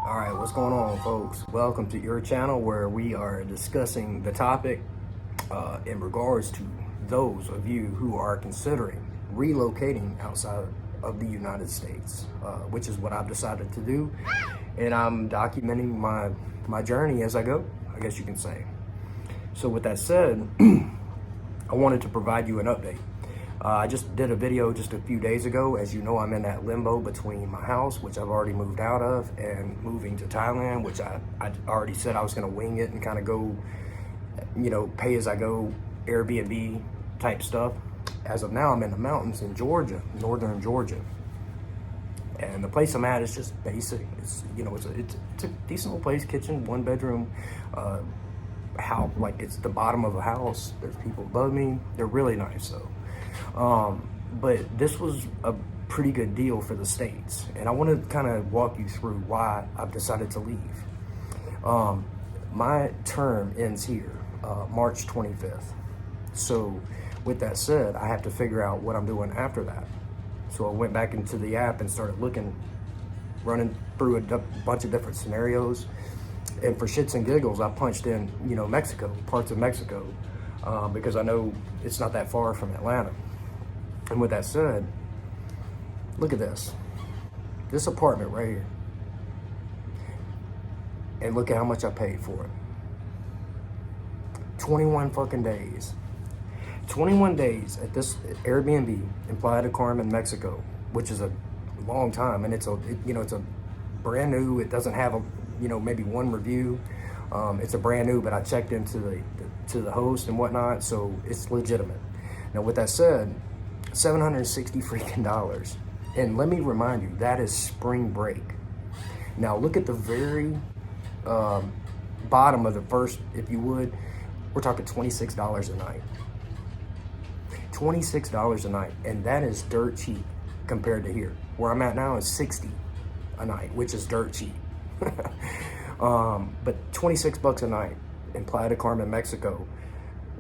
All right, what's going on, folks? Welcome to your channel where we are discussing the topic in regards to those of you who are considering relocating outside of the United States, which is what I've decided to do. And I'm documenting my journey as I go, I guess you can say. So with that said, I wanted to provide you an update. I just did a video just a few days ago. As you know, I'm in that limbo between my house, which I've already moved out of, and moving to Thailand, which I already said I was going to wing it and kind of go, pay as I go, Airbnb type stuff. As of now, I'm in the mountains in Georgia, northern Georgia. And the place I'm at is just basic. It's a decent little place, kitchen, 1 bedroom, how like it's the bottom of a house. There's people above me. They're really nice though. But this was a pretty good deal for the States. And I want to kind of walk you through why I've decided to leave. My term ends here, March 25th. So with that said, I have to figure out what I'm doing after that. So I went back into the app and started running through a bunch of different scenarios. And for shits and giggles, I punched in, Mexico, parts of Mexico, because I know it's not that far from Atlanta. And with that said, look at this apartment right here. And look at how much I paid for it. 21 fucking days. 21 days at this Airbnb in Playa del Carmen, Mexico, which is a long time. And it's a brand new, it doesn't have maybe one review. It's a brand new, but I checked into the host and whatnot, so it's legitimate. Now, with that said, $760 freaking dollars. And let me remind you, that is spring break. Now, look at the very bottom of the first, if you would, we're talking $26 a night. $26 a night, and that is dirt cheap compared to here. Where I'm at now is $60 a night, which is dirt cheap. But 26 bucks a night in Playa del Carmen, Mexico.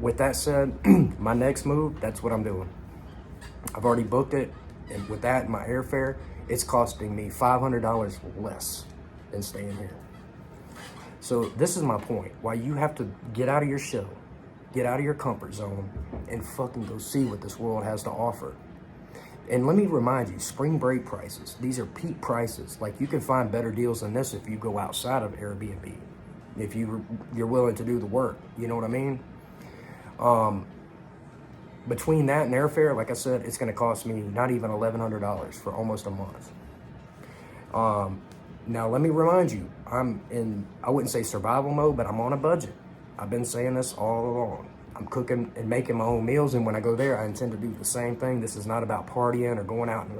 With that said, my next move, that's what I'm doing. I've already booked it, and with that, my airfare, it's costing me $500 less than staying here. So this is my point, why you have to get out of your shell, get out of your comfort zone, and fucking go see what this world has to offer. And let me remind you, spring break prices, these are peak prices. Like, you can find better deals than this if you go outside of Airbnb, if you're willing to do the work, you know what I mean? Between that and airfare, like I said, it's gonna cost me not even $1,100 for almost a month. Now let me remind you, I'm in, I wouldn't say survival mode, but I'm on a budget. I've been saying this all along. I'm cooking and making my own meals, and when I go there, I intend to do the same thing. This is not about partying or going out and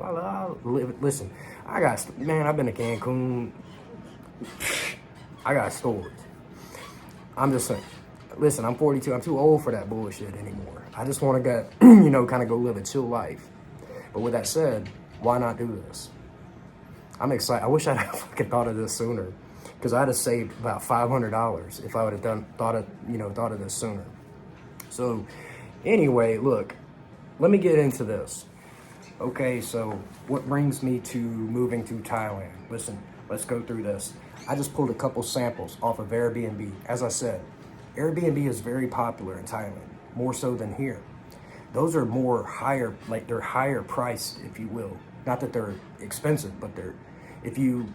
live. Listen, I've been to Cancun. I got stories. I'm just saying, listen, I'm 42. I'm too old for that bullshit anymore. I just want to get, kind of go live a chill life. But with that said, why not do this? I'm excited. I wish I'd have fucking thought of this sooner, because I'd have saved about $500 if I would have thought of this sooner. So anyway, look, let me get into this. Okay, so what brings me to moving to Thailand? Listen, let's go through this. I just pulled a couple samples off of Airbnb. As I said, Airbnb is very popular in Thailand, more so than here. Those are they're higher priced, if you will. Not that they're expensive, but if you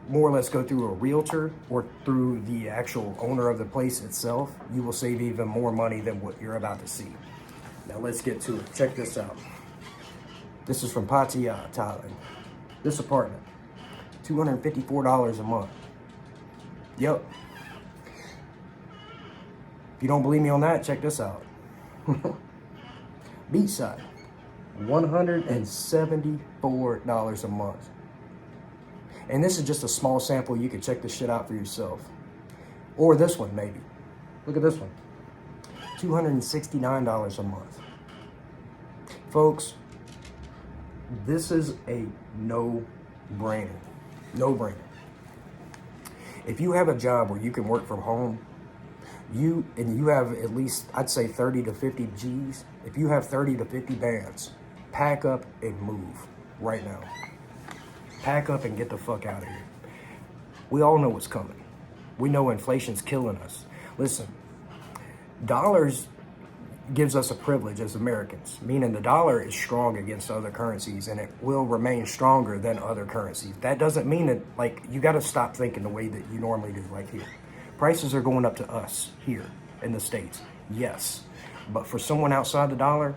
more or less go through a realtor or through the actual owner of the place itself, you will save even more money than what you're about to see. Now let's get to it. Check this out. This is from Pattaya, Thailand. This apartment, $254 a month. Yep. If you don't believe me on that, check this out. Beachside, $174 a month. And this is just a small sample. You can check this shit out for yourself. Or this one, maybe. Look at this one. $269 a month. Folks, this is a no-brainer. No-brainer. If you have a job where you can work from home, you have at least, I'd say 30 to 50 G's. If you have 30 to 50 bands, pack up and move right now. Pack up and get the fuck out of here. We all know what's coming. We know inflation's killing us. Listen, dollars gives us a privilege as Americans, meaning the dollar is strong against other currencies and it will remain stronger than other currencies. That doesn't mean that, like, you got to stop thinking the way that you normally do, like here. Prices are going up to us here in the States, yes. But for someone outside the dollar,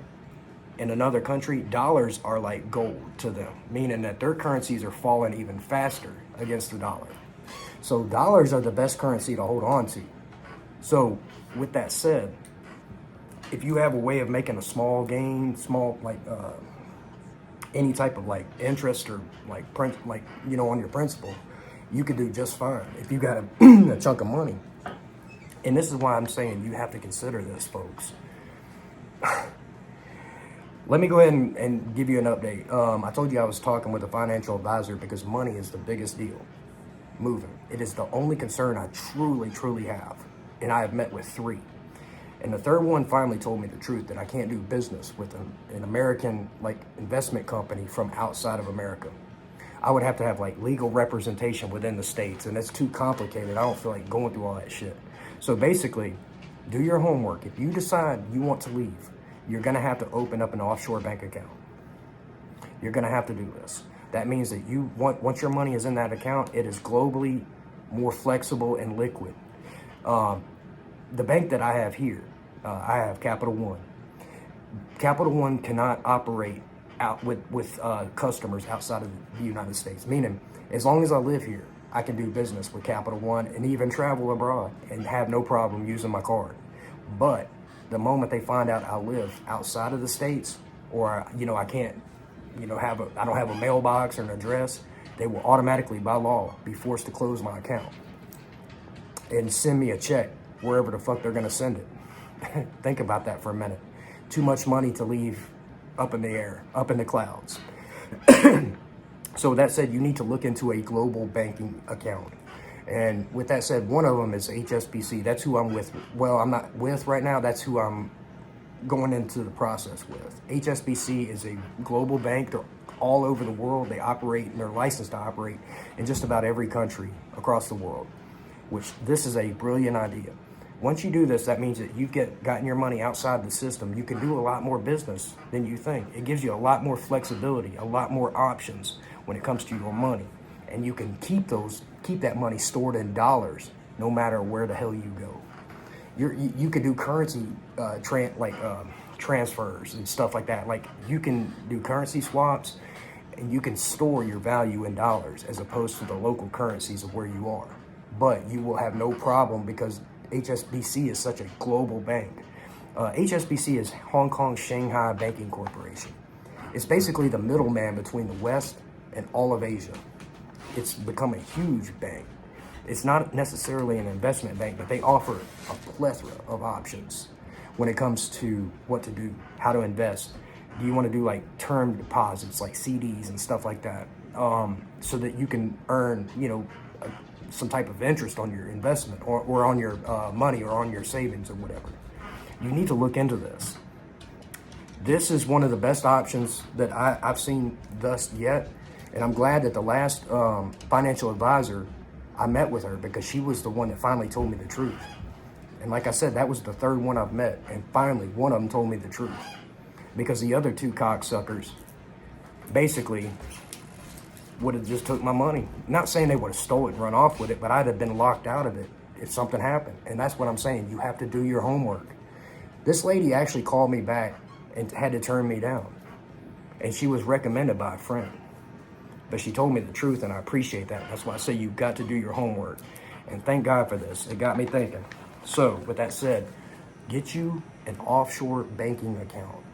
in another country, dollars are like gold to them, meaning that their currencies are falling even faster against the dollar. So dollars are the best currency to hold on to. So with that said, if you have a way of making a small gain, any type of like interest or like on your principal, you could do just fine if you got a chunk of money. And this is why I'm saying you have to consider this, folks. Let me go ahead and give you an update. I told you I was talking with a financial advisor because money is the biggest deal moving. It is the only concern I truly have. And I have met with 3. And the third one finally told me the truth, that I can't do business with an American investment company from outside of America. I would have to have legal representation within the States, and it's too complicated. I don't feel like going through all that shit. So basically, do your homework. If you decide you want to leave, you're gonna have to open up an offshore bank account. You're gonna have to do this. That means that once your money is in that account, it is globally more flexible and liquid. The bank that I have here, I have Capital One. Capital One cannot operate out with customers outside of the United States. Meaning, as long as I live here, I can do business with Capital One and even travel abroad and have no problem using my card. But the moment they find out I live outside of the States, or I can't, I don't have a mailbox or an address, they will automatically, by law, be forced to close my account and send me a check wherever the fuck they're gonna send it. Think about that for a minute. Too much money to leave up in the air, up in the clouds. So with that said, you need to look into a global banking account. And with that said, one of them is HSBC. That's who I'm with. Well, I'm not with right now. That's who I'm going into the process with. HSBC is a global bank. They're all over the world. They operate, and they're licensed to operate in just about every country across the world, which this is a brilliant idea. Once you do this, that means that you've gotten your money outside the system. You can do a lot more business than you think. It gives you a lot more flexibility, a lot more options when it comes to your money. And you can keep that money stored in dollars no matter where the hell you go. You can do currency transfers and stuff like that. Like, you can do currency swaps, and you can store your value in dollars as opposed to the local currencies of where you are. But you will have no problem because HSBC is such a global bank. HSBC is Hong Kong Shanghai Banking Corporation. It's basically the middleman between the West and all of Asia. It's become a huge bank. It's not necessarily an investment bank, but they offer a plethora of options when it comes to what to do, how to invest. Do you want to do term deposits, like CDs and stuff like that, so that you can earn, some type of interest on your investment or on your money or on your savings or whatever. You need to look into this. This is one of the best options that I've seen thus yet. And I'm glad that the last financial advisor, I met with her because she was the one that finally told me the truth. And like I said, that was the third one I've met. And finally, one of them told me the truth. Because the other 2 cocksuckers basically would have just took my money. Not saying they would have stole it and run off with it, but I'd have been locked out of it if something happened. And that's what I'm saying. You have to do your homework. This lady actually called me back and had to turn me down. And she was recommended by a friend. But she told me the truth, and I appreciate that. That's why I say you've got to do your homework. And thank God for this. It got me thinking. So, with that said, get you an offshore banking account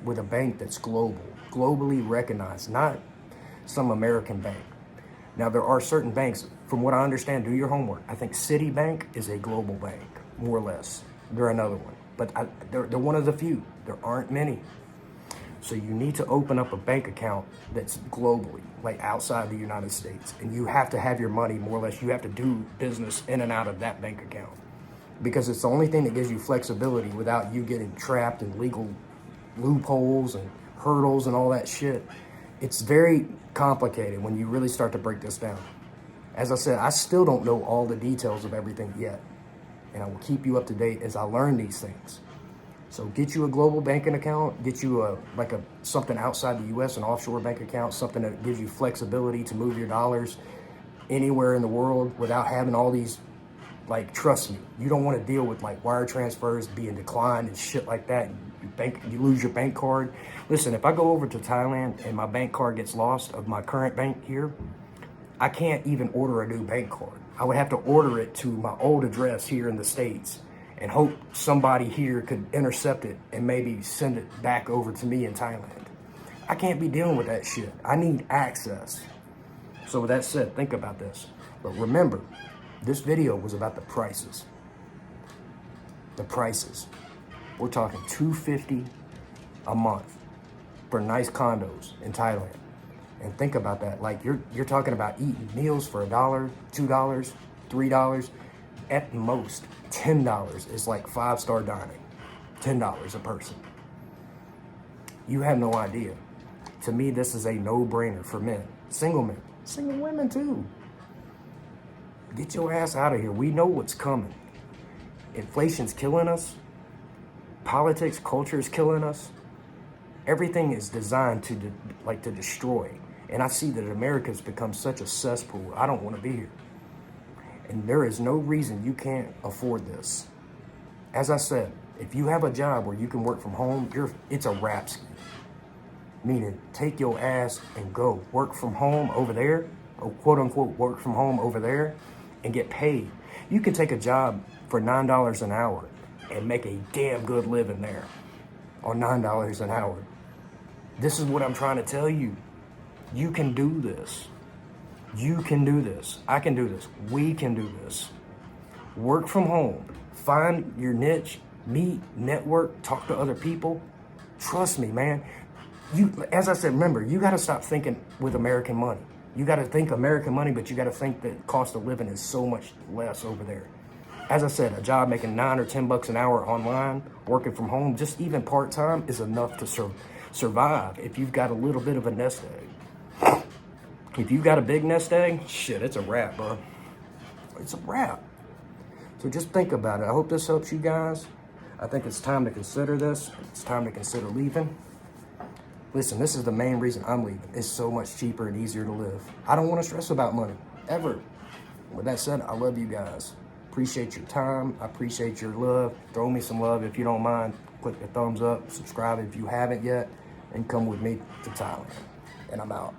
with a bank that's globally recognized, not some American bank. Now, there are certain banks, from what I understand, do your homework. I think Citibank is a global bank, more or less. They're another one. But they're one of the few. There aren't many. So you need to open up a bank account that's globally, outside the United States. And you have to have your money, more or less, you have to do business in and out of that bank account. Because it's the only thing that gives you flexibility without you getting trapped in legal loopholes and hurdles and all that shit. It's very complicated when you really start to break this down. As I said, I still don't know all the details of everything yet. And I will keep you up to date as I learn these things. So get you a global banking account, get you something outside the US, an offshore bank account, something that gives you flexibility to move your dollars anywhere in the world without having all these, like, trust me, you don't want to deal with like wire transfers being declined and shit like that. You lose your bank card. Listen, if I go over to Thailand and my bank card gets lost of my current bank here, I can't even order a new bank card. I would have to order it to my old address here in the States and hope somebody here could intercept it and maybe send it back over to me in Thailand. I can't be dealing with that shit. I need access. So with that said, think about this. But remember, this video was about the prices. The prices. We're talking $250 a month for nice condos in Thailand. And think about that. Like you're talking about eating meals for $1, $2, $3. At most, $10 is like 5-star dining. $10 a person. You have no idea. To me, this is a no-brainer for men. Single men. Single women too. Get your ass out of here. We know what's coming. Inflation's killing us. Politics, culture is killing us. Everything is designed to destroy. And I see that America's become such a cesspool. I don't want to be here. And there is no reason you can't afford this. As I said, if you have a job where you can work from home, it's a rap scheme. Meaning, take your ass and go work from home over there, or quote unquote work from home over there, and get paid. You can take a job for $9 an hour and make a damn good living there on $9 an hour. This is what I'm trying to tell you. You can do this. You can do this. I can do this. We can do this. Work from home. Find your niche. Meet, network, talk to other people. Trust me, man. As I said, remember, you got to stop thinking with American money. You got to think American money, but you got to think that cost of living is so much less over there. As I said, a job making $9 or $10 an hour online, working from home, just even part-time is enough to survive if you've got a little bit of a nest egg. If you've got a big nest egg, shit, it's a wrap, bro. It's a wrap. So just think about it. I hope this helps you guys. I think it's time to consider this. It's time to consider leaving. Listen, this is the main reason I'm leaving. It's so much cheaper and easier to live. I don't want to stress about money, ever. With that said, I love you guys. Appreciate your time. I appreciate your love. Throw me some love if you don't mind. Click the thumbs up. Subscribe if you haven't yet. And come with me to Thailand. And I'm out.